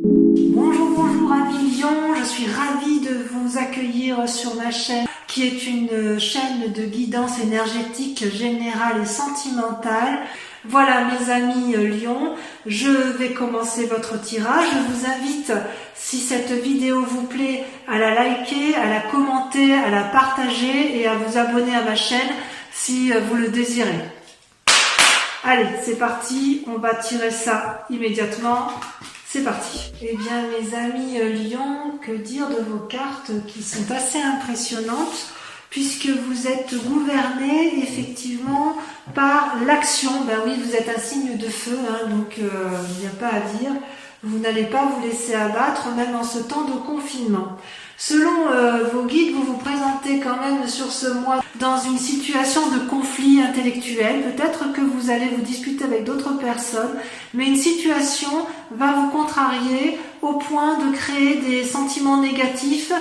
Bonjour, bonjour amis Lion, je suis ravie de vous accueillir sur ma chaîne qui est une chaîne de guidance énergétique générale et sentimentale. Voilà mes amis Lion, je vais commencer votre tirage. Je vous invite, si cette vidéo vous plaît, à la liker, à la commenter, à la partager et à vous abonner à ma chaîne si vous le désirez. Allez, c'est parti, on va tirer ça immédiatement. C'est parti. Eh bien, mes amis Lion, que dire de vos cartes qui sont assez impressionnantes puisque vous êtes gouvernés effectivement par l'action. Ben oui, vous êtes un signe de feu, hein, donc il n'y a pas à dire. Vous n'allez pas vous laisser abattre, même en ce temps de confinement. Selon vos guides, vous vous présentez quand même sur ce mois dans une situation de conflit intellectuel. Peut-être que vous allez vous disputer avec d'autres personnes, mais une situation va vous contrarier au point de créer des sentiments négatifs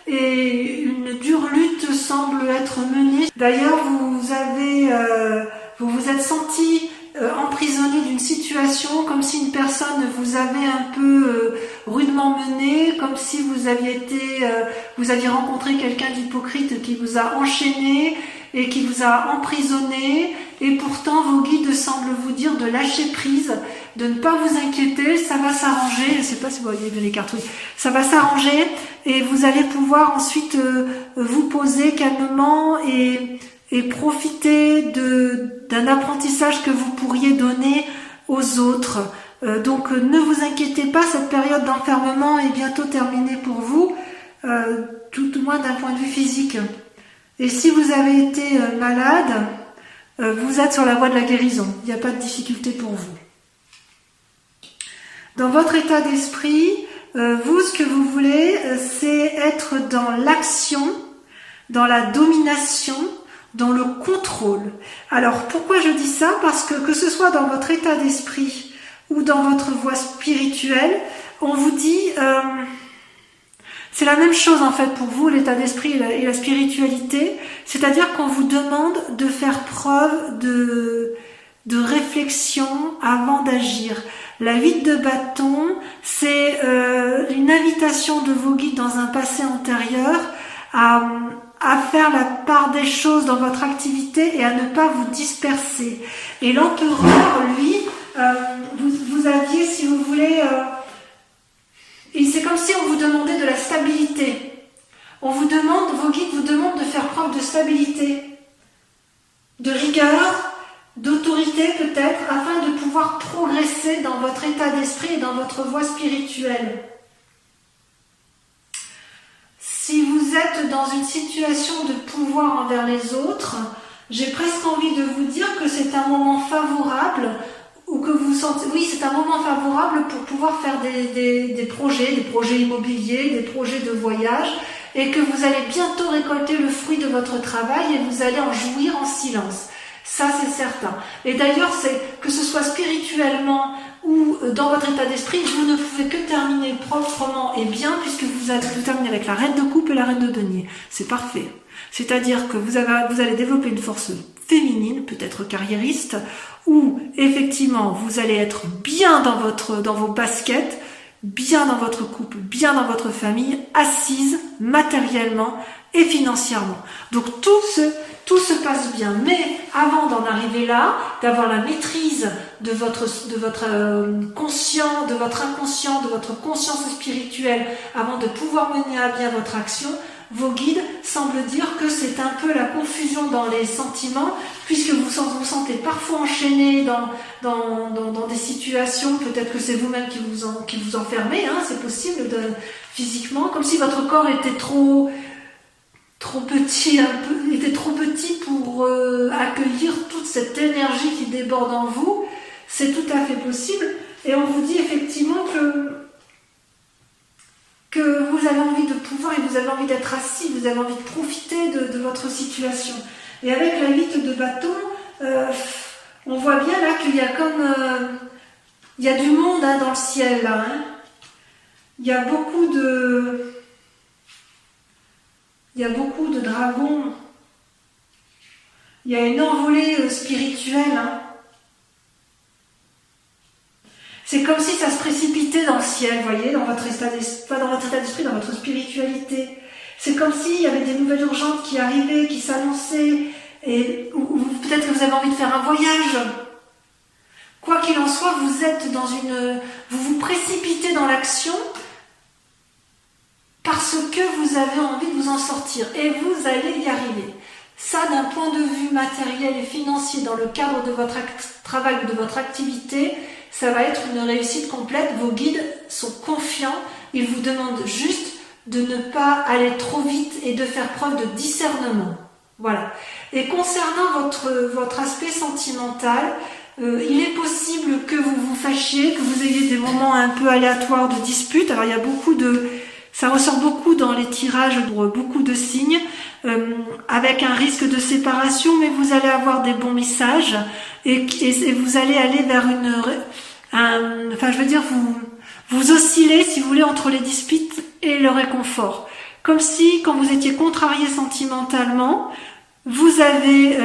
et une dure lutte semble être menée. D'ailleurs, vous vous êtes senti emprisonné d'une situation, comme si une personne vous avait un peu rudement mené, comme si vous aviez rencontré quelqu'un d'hypocrite qui vous a enchaîné et qui vous a emprisonné, et pourtant vos guides semblent vous dire de lâcher prise, de ne pas vous inquiéter, ça va s'arranger. Je ne sais pas si vous voyez bien les cartes, oui. Ça va s'arranger et vous allez pouvoir ensuite vous poser calmement et profiter d'un apprentissage que vous pourriez donner aux autres. Donc ne vous inquiétez pas, cette période d'enfermement est bientôt terminée pour vous, tout au moins d'un point de vue physique. Et si vous avez été malade, vous êtes sur la voie de la guérison, il n'y a pas de difficulté pour vous. Dans votre état d'esprit, vous, ce que vous voulez, c'est être dans l'action, dans la domination, dans le contrôle. Alors pourquoi je dis ça? Parce que ce soit dans votre état d'esprit ou dans votre voie spirituelle, on vous dit, c'est la même chose en fait pour vous, l'état d'esprit et la spiritualité, c'est-à-dire qu'on vous demande de faire preuve de réflexion avant d'agir. La 8 de bâton, c'est une invitation de vos guides dans un passé antérieur à faire la part des choses dans votre activité et à ne pas vous disperser. Et l'empereur, lui, vous aviez, si vous voulez, et c'est comme si on vous demandait de la stabilité. Vos guides vous demandent de faire preuve de stabilité, de rigueur, d'autorité peut-être, afin de pouvoir progresser dans votre état d'esprit et dans votre voie spirituelle. Si vous êtes dans une situation de pouvoir envers les autres, j'ai presque envie de vous dire que c'est un moment favorable, ou que vous sentez, oui, c'est un moment favorable pour pouvoir faire des projets immobiliers, des projets de voyage, et que vous allez bientôt récolter le fruit de votre travail et vous allez en jouir en silence. Ça, c'est certain. Et d'ailleurs, c'est que ce soit spirituellement ou dans votre état d'esprit, vous ne pouvez que terminer proprement et bien, puisque vous terminez avec la reine de coupe et la reine de denier. C'est parfait. C'est-à-dire que vous allez développer une force féminine, peut-être carriériste, où effectivement vous allez être bien dans vos baskets, bien dans votre couple, bien dans votre famille, assise matériellement et financièrement. Donc tout se passe bien. Mais avant d'en arriver là, d'avoir la maîtrise de votre conscient, de votre inconscient, de votre conscience spirituelle, avant de pouvoir mener à bien votre action, vos guides semblent dire que c'est un peu la confusion dans les sentiments, puisque vous vous sentez parfois enchaîné dans des situations, peut-être que c'est vous-même qui vous enfermez, hein, c'est possible physiquement, comme si votre corps était trop petit, était trop petit pour accueillir toute cette énergie qui déborde en vous. C'est tout à fait possible, et on vous dit effectivement que vous avez envie de pouvoir et vous avez envie d'être assis, vous avez envie de profiter de votre situation. Et avec la 8 de bâton, on voit bien là qu'il y a il y a du monde hein, dans le ciel là. Hein. Il y a beaucoup de dragons. Il y a une envolée spirituelle. Hein. C'est comme si ça se précipitait dans le ciel, vous voyez, dans votre état d'esprit, pas dans votre état d'esprit, dans votre spiritualité. C'est comme s'il y avait des nouvelles urgentes qui arrivaient, qui s'annonçaient, ou peut-être que vous avez envie de faire un voyage. Quoi qu'il en soit, vous êtes vous vous précipitez dans l'action parce que vous avez envie de vous en sortir et vous allez y arriver. Ça, d'un point de vue matériel et financier, dans le cadre de votre travail ou de votre activité, ça va être une réussite complète. Vos guides sont confiants, ils vous demandent juste de ne pas aller trop vite et de faire preuve de discernement. Voilà. Et concernant votre aspect sentimental, il est possible que vous vous fâchiez, que vous ayez des moments un peu aléatoires de disputes. Alors il y a ça ressort beaucoup dans les tirages pour beaucoup de signes, avec un risque de séparation, mais vous allez avoir des bons messages et vous allez aller vers vous oscillez, si vous voulez, entre les disputes et le réconfort. Comme si, quand vous étiez contrarié sentimentalement, vous avez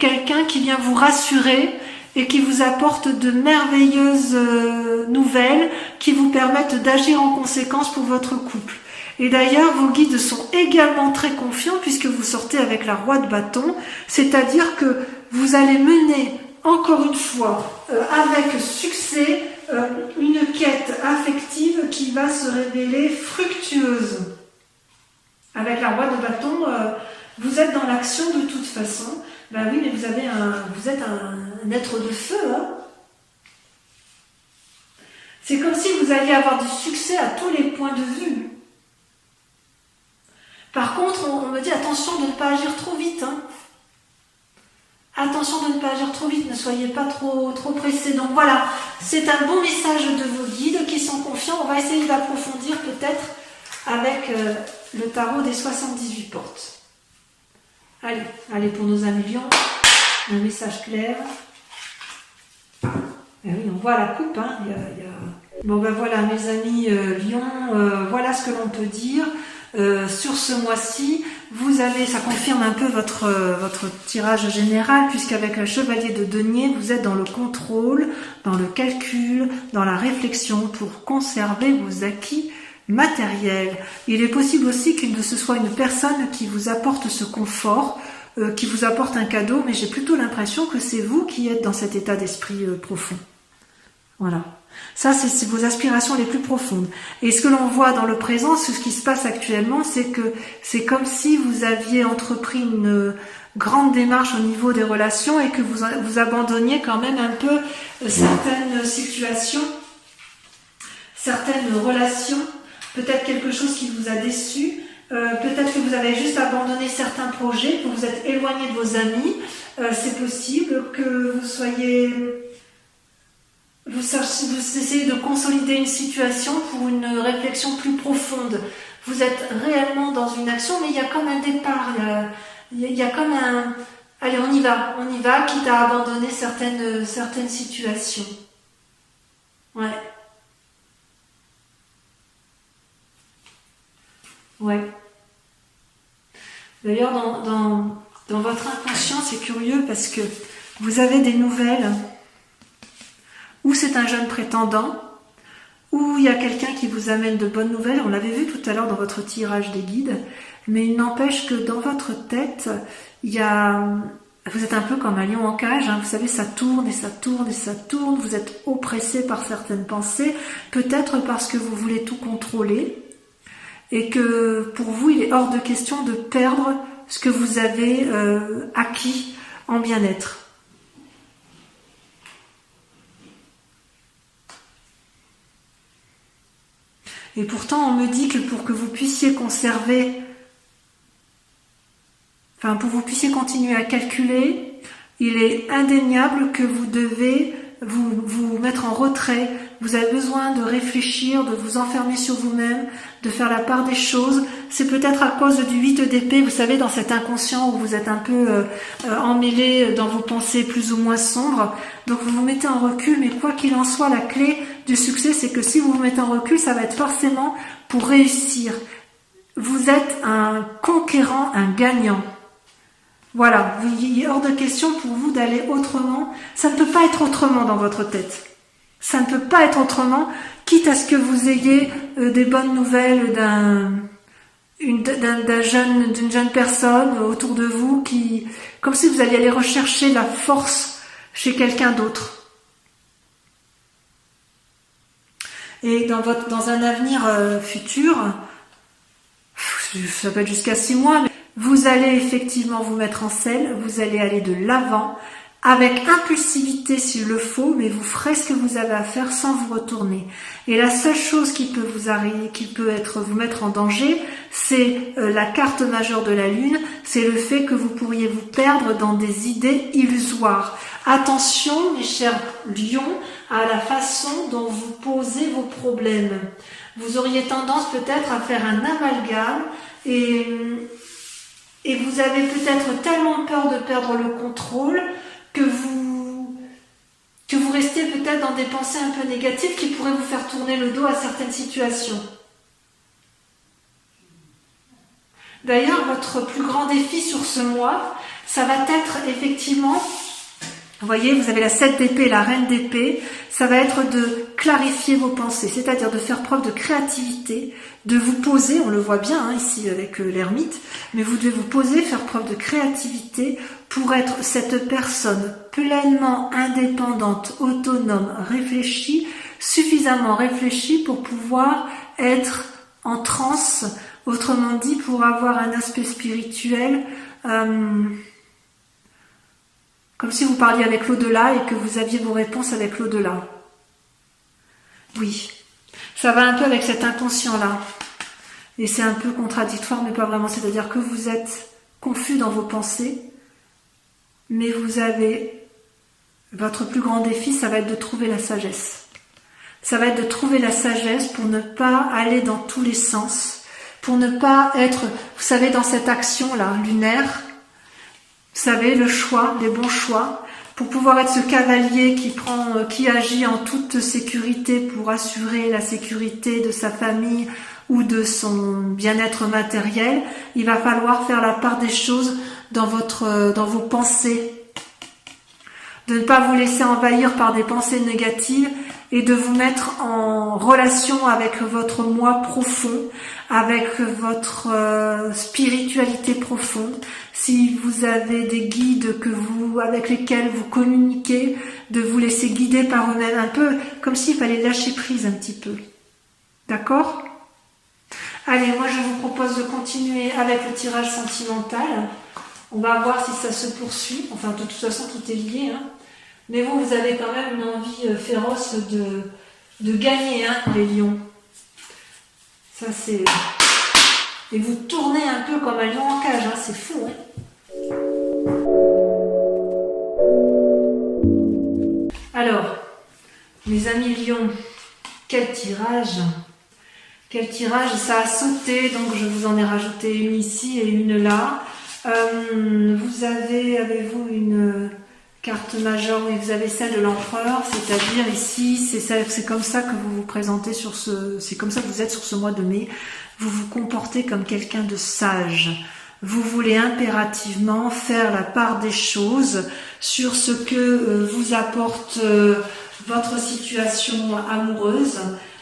quelqu'un qui vient vous rassurer et qui vous apporte de merveilleuses nouvelles qui vous permettent d'agir en conséquence pour votre couple. Et d'ailleurs, vos guides sont également très confiants puisque vous sortez avec la roi de bâton, c'est-à-dire que vous allez mener, encore une fois, avec succès, une quête affective qui va se révéler fructueuse. Avec la roi de bâton, vous êtes dans l'action de toute façon. Ben oui, mais vous êtes un être de feu. Hein. C'est comme si vous alliez avoir du succès à tous les points de vue. Par contre, on me dit attention de ne pas agir trop vite. Hein. Attention de ne pas agir trop vite, ne soyez pas trop pressés. Donc voilà, c'est un bon message de vos guides qui sont confiants. On va essayer d'approfondir peut-être avec le tarot des 78 portes. Allez pour nos amis lions, un message clair. Et oui, on voit la coupe. Hein. Bon ben voilà mes amis lions, voilà ce que l'on peut dire. Sur ce mois-ci, ça confirme un peu votre tirage général, puisqu'avec le chevalier de denier, vous êtes dans le contrôle, dans le calcul, dans la réflexion pour conserver vos acquis matériels. Il est possible aussi que ce soit une personne qui vous apporte ce confort, qui vous apporte un cadeau, mais j'ai plutôt l'impression que c'est vous qui êtes dans cet état d'esprit profond. Voilà. Ça, c'est vos aspirations les plus profondes. Et ce que l'on voit dans le présent, ce qui se passe actuellement, c'est que c'est comme si vous aviez entrepris une grande démarche au niveau des relations et que vous abandonniez quand même un peu certaines situations, certaines relations, peut-être quelque chose qui vous a déçu, peut-être que vous avez juste abandonné certains projets, que vous êtes éloigné de vos amis. C'est possible que vous essayez de consolider une situation pour une réflexion plus profonde. Vous êtes réellement dans une action, mais il y a comme un départ, il y a comme un... Allez, on y va, quitte à abandonner certaines situations. Ouais. D'ailleurs, dans votre inconscient, c'est curieux parce que vous avez des nouvelles où c'est un jeune prétendant, où il y a quelqu'un qui vous amène de bonnes nouvelles. On l'avait vu tout à l'heure dans votre tirage des guides, mais il n'empêche que dans votre tête, vous êtes un peu comme un lion en cage, hein. Vous savez, ça tourne et ça tourne et ça tourne, vous êtes oppressé par certaines pensées, peut-être parce que vous voulez tout contrôler, et que pour vous, il est hors de question de perdre ce que vous avez acquis en bien-être. Et pourtant, on me dit que pour que vous puissiez conserver, pour que vous puissiez continuer à calculer, il est indéniable que vous devez vous mettre en retrait. Vous avez besoin de réfléchir, de vous enfermer sur vous-même, de faire la part des choses. C'est peut-être à cause du 8 d'épée, vous savez, dans cet inconscient où vous êtes un peu emmêlé dans vos pensées plus ou moins sombres. Donc vous vous mettez en recul, mais quoi qu'il en soit, la clé du succès, c'est que si vous vous mettez en recul, ça va être forcément pour réussir. Vous êtes un conquérant, un gagnant. Voilà, il est hors de question pour vous d'aller autrement. Ça ne peut pas être autrement dans votre tête. Ça ne peut pas être autrement, quitte à ce que vous ayez des bonnes nouvelles d'une jeune personne autour de vous, comme si vous alliez aller rechercher la force chez quelqu'un d'autre. Et dans un avenir futur, ça peut être jusqu'à 6 mois, mais vous allez effectivement vous mettre en selle, vous allez aller de l'avant, avec impulsivité s'il le faut, mais vous ferez ce que vous avez à faire sans vous retourner. Et la seule chose qui peut vous arriver, qui peut vous mettre en danger, c'est la carte majeure de la Lune, c'est le fait que vous pourriez vous perdre dans des idées illusoires. Attention, mes chers lions, à la façon dont vous posez vos problèmes. Vous auriez tendance peut-être à faire un amalgame et vous avez peut-être tellement peur de perdre le contrôle que vous restez peut-être dans des pensées un peu négatives qui pourraient vous faire tourner le dos à certaines situations. D'ailleurs, votre plus grand défi sur ce mois, ça va être effectivement, vous voyez, vous avez la 7 d'épée, la reine d'épée, ça va être de clarifier vos pensées, c'est-à-dire de faire preuve de créativité, de vous poser, on le voit bien ici avec l'ermite, mais vous devez vous poser, faire preuve de créativité pour être cette personne pleinement indépendante, autonome, réfléchie, suffisamment réfléchie pour pouvoir être en transe, autrement dit pour avoir un aspect spirituel, comme si vous parliez avec l'au-delà et que vous aviez vos réponses avec l'au-delà. Oui, ça va un peu avec cet inconscient-là. Et c'est un peu contradictoire, mais pas vraiment. C'est-à-dire que vous êtes confus dans vos pensées, mais vous avez... Votre plus grand défi, ça va être de trouver la sagesse. Ça va être de trouver la sagesse pour ne pas aller dans tous les sens, pour ne pas être, vous savez, dans cette action-là, lunaire, vous savez, le choix, les bons choix, pour pouvoir être ce cavalier qui agit en toute sécurité pour assurer la sécurité de sa famille ou de son bien-être matériel, il va falloir faire la part des choses dans vos pensées, de ne pas vous laisser envahir par des pensées négatives et de vous mettre en relation avec votre moi profond, avec votre spiritualité profonde. Si vous avez des guides avec lesquels vous communiquez, de vous laisser guider par eux-mêmes, un peu comme s'il fallait lâcher prise un petit peu. D'accord ? Allez, moi je vous propose de continuer avec le tirage sentimental. On va voir si ça se poursuit. Enfin, de toute façon, tout est lié. Hein. Mais vous avez quand même une envie féroce de gagner, hein, les lions. Ça, c'est... Et vous tournez un peu comme un lion en cage, hein, c'est fou. Hein. Alors, mes amis lions, quel tirage! Quel tirage, ça a sauté, donc je vous en ai rajouté une ici et une là. Avez-vous une carte majeure? Oui, vous avez celle de l'empereur, c'est-à-dire ici, c'est comme ça que vous vous présentez c'est comme ça que vous êtes sur ce mois de mai. Vous vous comportez comme quelqu'un de sage. Vous voulez impérativement faire la part des choses sur ce que vous apporte votre situation amoureuse.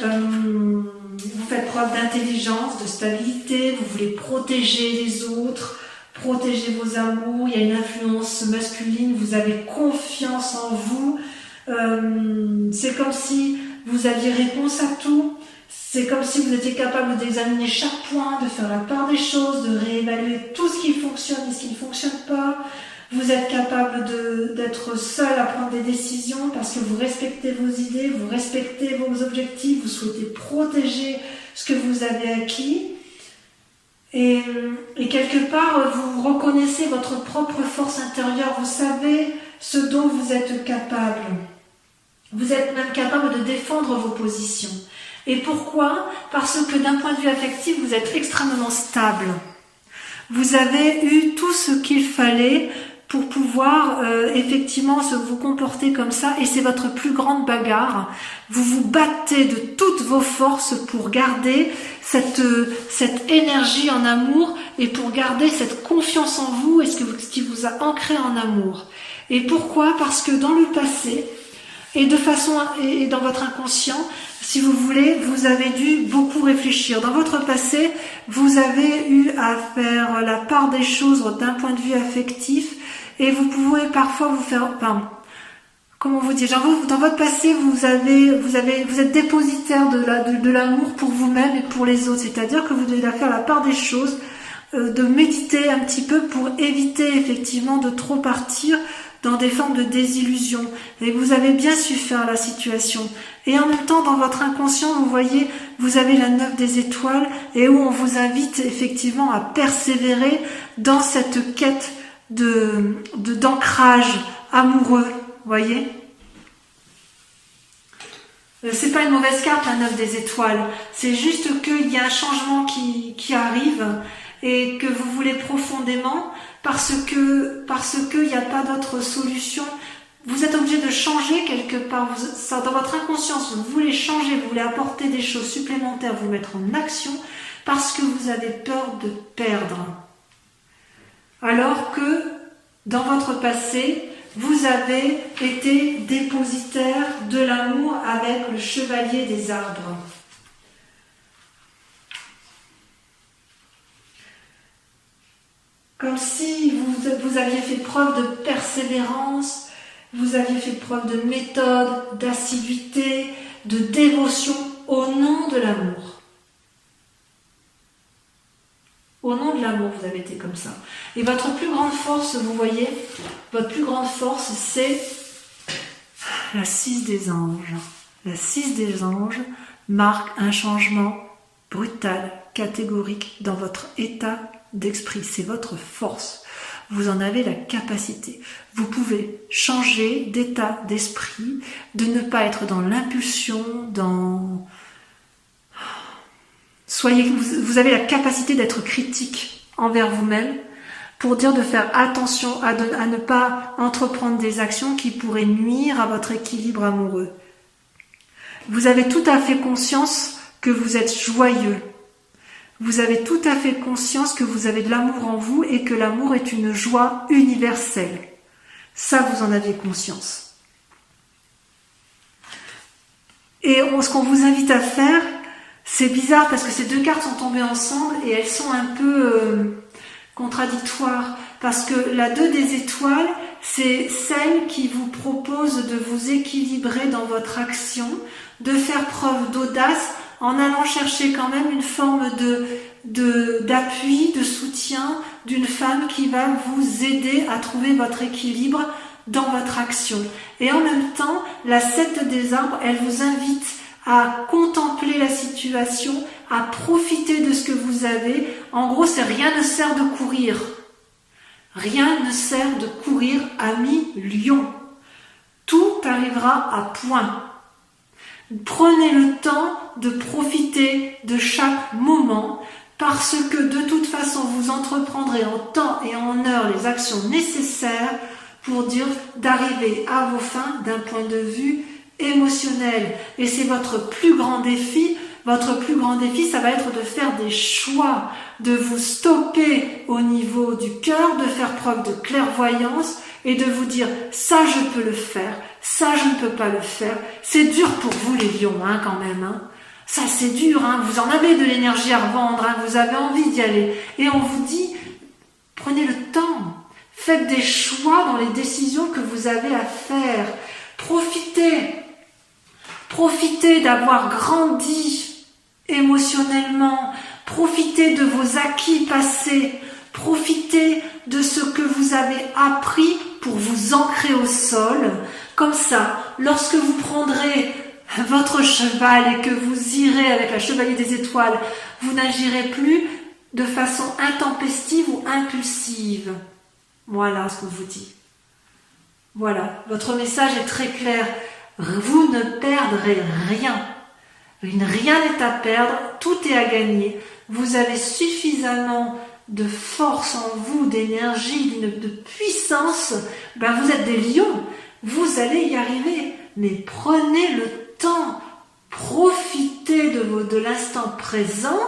Vous faites preuve d'intelligence, de stabilité, vous voulez protéger les autres, protéger vos amours, il y a une influence masculine, vous avez confiance en vous, c'est comme si vous aviez réponse à tout, c'est comme si vous étiez capable d'examiner chaque point, de faire la part des choses, de réévaluer tout ce qui fonctionne et ce qui ne fonctionne pas. Vous êtes capable d'être seul à prendre des décisions parce que vous respectez vos idées, vous respectez vos objectifs, vous souhaitez protéger ce que vous avez acquis. Et quelque part, vous reconnaissez votre propre force intérieure, vous savez ce dont vous êtes capable. Vous êtes même capable de défendre vos positions. Et pourquoi? Parce que d'un point de vue affectif, vous êtes extrêmement stable. Vous avez eu tout ce qu'il fallait pour pouvoir effectivement vous comporter comme ça, et c'est votre plus grande bagarre. Vous vous battez de toutes vos forces pour garder cette énergie en amour et pour garder cette confiance en vous et ce qui vous a ancré en amour. Et pourquoi? Parce que dans le passé, Et de façon, et dans votre inconscient, si vous voulez, vous avez dû beaucoup réfléchir. Dans votre passé, vous avez eu à faire la part des choses d'un point de vue affectif, et vous pouvez parfois vous faire, enfin, comment vous dire, genre dans votre passé, vous êtes dépositaire de l'amour pour vous-même et pour les autres. C'est-à-dire que vous devez faire la part des choses, de méditer un petit peu pour éviter effectivement de trop partir dans des formes de désillusion. Et vous avez bien su faire la situation. Et en même temps, dans votre inconscient, vous voyez, vous avez la 9 des étoiles, et où on vous invite effectivement à persévérer dans cette quête d'ancrage amoureux. Voyez, c'est pas une mauvaise carte, la 9 des étoiles. C'est juste qu'il y a un changement qui arrive et que vous voulez profondément parce que il n'y a pas d'autre solution. Vous êtes obligé de changer quelque part. Dans votre inconscience, vous voulez changer, vous voulez apporter des choses supplémentaires, vous mettre en action parce que vous avez peur de perdre. Alors que dans votre passé, vous avez été dépositaire de l'amour avec le chevalier des arbres. Comme si vous aviez fait preuve de persévérance, vous aviez fait preuve de méthode, d'assiduité, de dévotion au nom de l'amour. Au nom de l'amour, vous avez été comme ça. Et votre plus grande force, vous voyez, votre plus grande force, c'est la 6 des anges. La 6 des anges marque un changement brutal, catégorique dans votre état d'esprit. C'est votre force. Vous en avez la capacité. Vous pouvez changer d'état d'esprit, de ne pas être dans l'impulsion, vous avez la capacité d'être critique envers vous-même pour dire de faire attention à ne pas entreprendre des actions qui pourraient nuire à votre équilibre amoureux. Vous avez tout à fait conscience que vous êtes joyeux. Vous avez tout à fait conscience que vous avez de l'amour en vous et que l'amour est une joie universelle. Ça, vous en avez conscience. Et ce qu'on vous invite à faire, c'est bizarre parce que ces deux cartes sont tombées ensemble et elles sont un peu contradictoires. Parce que la 2 des étoiles, c'est celle qui vous propose de vous équilibrer dans votre action, de faire preuve d'audace en allant chercher quand même une forme d'appui, de soutien d'une femme qui va vous aider à trouver votre équilibre dans votre action. Et en même temps, la 7 des arbres, elle vous invite à contempler la situation, à profiter de ce que vous avez. En gros, rien ne sert de courir. Rien ne sert de courir, ami lion. Tout arrivera à point. Prenez le temps de profiter de chaque moment parce que de toute façon, vous entreprendrez en temps et en heure les actions nécessaires pour d'arriver à vos fins d'un point de vue émotionnel. Et c'est votre plus grand défi. Votre plus grand défi, ça va être de faire des choix, de vous stopper au niveau du cœur, de faire preuve de clairvoyance et de vous dire ça je peux le faire, ça je ne peux pas le faire. C'est dur pour vous les lions quand même. Ça c'est dur, vous en avez de l'énergie à revendre, vous avez envie d'y aller. Et on vous dit, prenez le temps, faites des choix dans les décisions que vous avez à faire. Profitez d'avoir grandi émotionnellement, profitez de vos acquis passés, profitez de ce que vous avez appris pour vous ancrer au sol. Comme ça, lorsque vous prendrez votre cheval et que vous irez avec la chevalier des étoiles, vous n'agirez plus de façon intempestive ou impulsive. Voilà ce que je vous dis. Voilà, votre message est très clair. Vous ne perdrez rien. Rien n'est à perdre, tout est à gagner. Vous avez suffisamment de force en vous, d'énergie, de puissance. Vous êtes des lions, vous allez y arriver. Mais prenez le temps, profitez de l'instant présent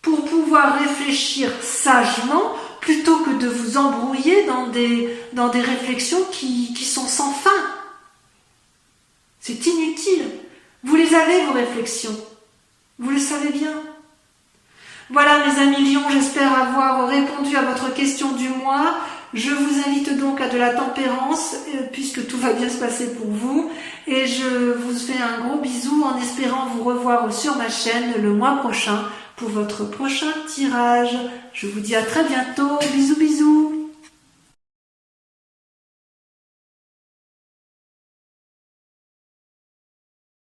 pour pouvoir réfléchir sagement plutôt que de vous embrouiller dans des réflexions qui sont sans fin. C'est inutile. Vous les avez, vos réflexions. Vous le savez bien. Voilà mes amis Lions, j'espère avoir répondu à votre question du mois. Je vous invite donc à de la tempérance, puisque tout va bien se passer pour vous. Et je vous fais un gros bisou en espérant vous revoir sur ma chaîne le mois prochain pour votre prochain tirage. Je vous dis à très bientôt. Bisous bisous.